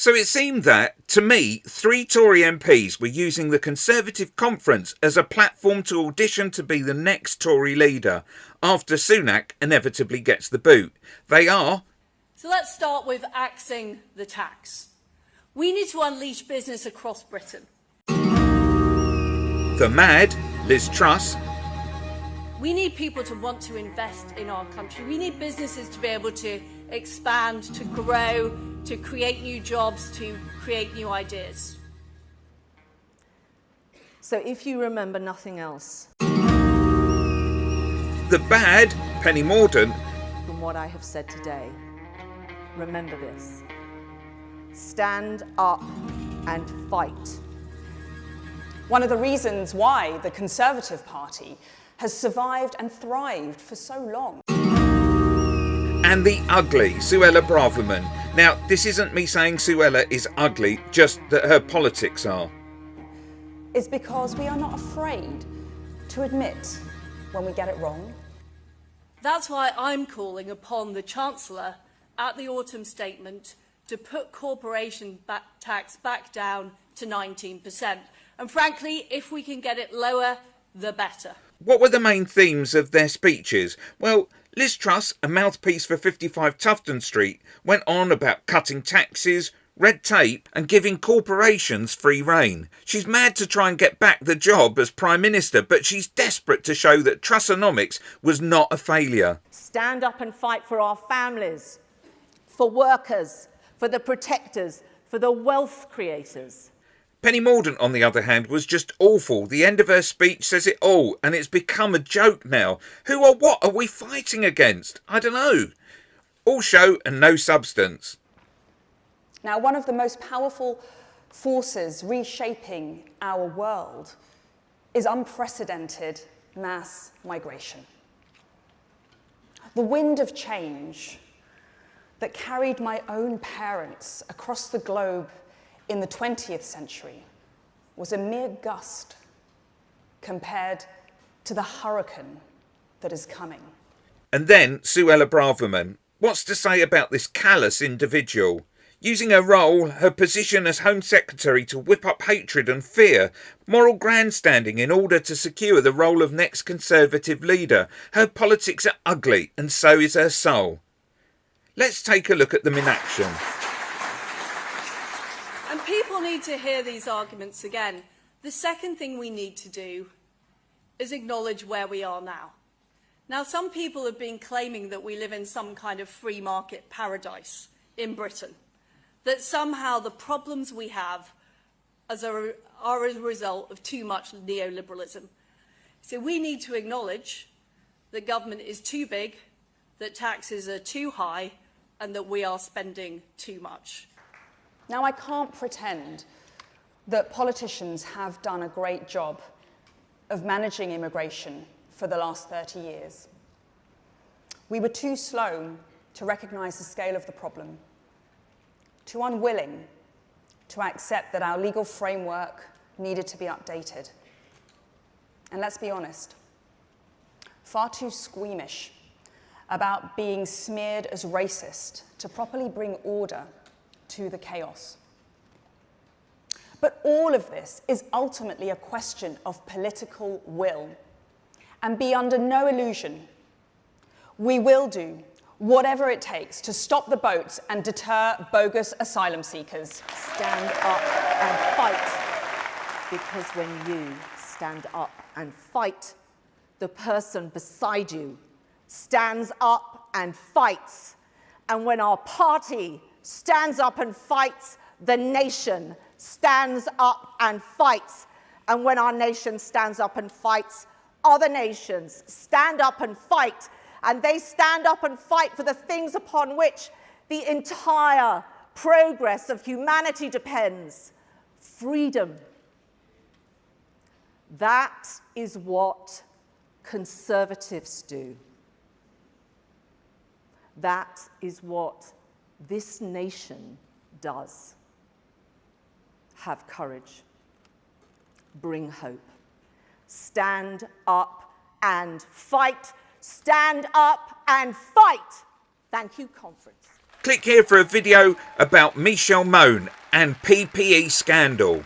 So it seemed that, to me, 3 Tory MPs were using the Conservative conference as a platform to audition to be the next Tory leader, after Sunak inevitably gets the boot. They are... So let's start with axing the tax. We need to unleash business across Britain. The mad Liz Truss. We need people to want to invest in our country. We need businesses to be able to expand, to grow, to create new jobs, to create new ideas. So if you remember nothing else, The bad Penny Mordaunt. from what I have said today, remember this. Stand up and fight. One of the reasons why the Conservative Party has survived and thrived for so long. And the ugly Suella Braverman. Now, this isn't me saying Suella is ugly, just that her politics are. Is because we are not afraid to admit when we get it wrong. That's why I'm calling upon the Chancellor at the autumn statement to put corporation tax back down to 19%. And frankly, if we can get it lower, the better. What were the main themes of their speeches? Well, Liz Truss, a mouthpiece for 55 Tufton Street, went on about cutting taxes, red tape and giving corporations free rein. She's mad to try and get back the job as Prime Minister, but she's desperate to show that Trussonomics was not a failure. Stand up and fight for our families, for workers, for the protectors, for the wealth creators. Penny Mordaunt, on the other hand, was just awful. The end of her speech says it all, and it's become a joke now. Who or what are we fighting against? I don't know. All show and no substance. Now, one of the most powerful forces reshaping our world is unprecedented mass migration. The wind of change that carried my own parents across the globe in the 20th century was a mere gust compared to the hurricane that is coming. And then Suella Braverman. What's to say about this callous individual? Using her role, her position as Home Secretary to whip up hatred and fear, moral grandstanding in order to secure the role of next Conservative leader. Her politics are ugly, and so is her soul. Let's take a look at them in action. And people need to hear these arguments again. The second thing we need to do is acknowledge where we are now. Now, some people have been claiming that we live in some kind of free market paradise in Britain, that somehow the problems we have are as a result of too much neoliberalism. So we need to acknowledge that government is too big, that taxes are too high, and that we are spending too much. Now, I can't pretend that politicians have done a great job of managing immigration for the last 30 years. We were too slow to recognise the scale of the problem, too unwilling to accept that our legal framework needed to be updated. And let's be honest, far too squeamish about being smeared as racist to properly bring order to the chaos. But all of this is ultimately a question of political will. And be under no illusion, we will do whatever it takes to stop the boats and deter bogus asylum seekers. Stand up and fight. Because when you stand up and fight, the person beside you stands up and fights. And when our party stands up and fights, the nation stands up and fights. And when our nation stands up and fights, other nations stand up and fight. And they stand up and fight for the things upon which the entire progress of humanity depends. Freedom. That is what conservatives do. That is what this nation does. Have courage. Bring hope. Stand up and fight. Stand up and fight. Thank you, conference. Click here for a video about Michelle Mone and PPE scandal.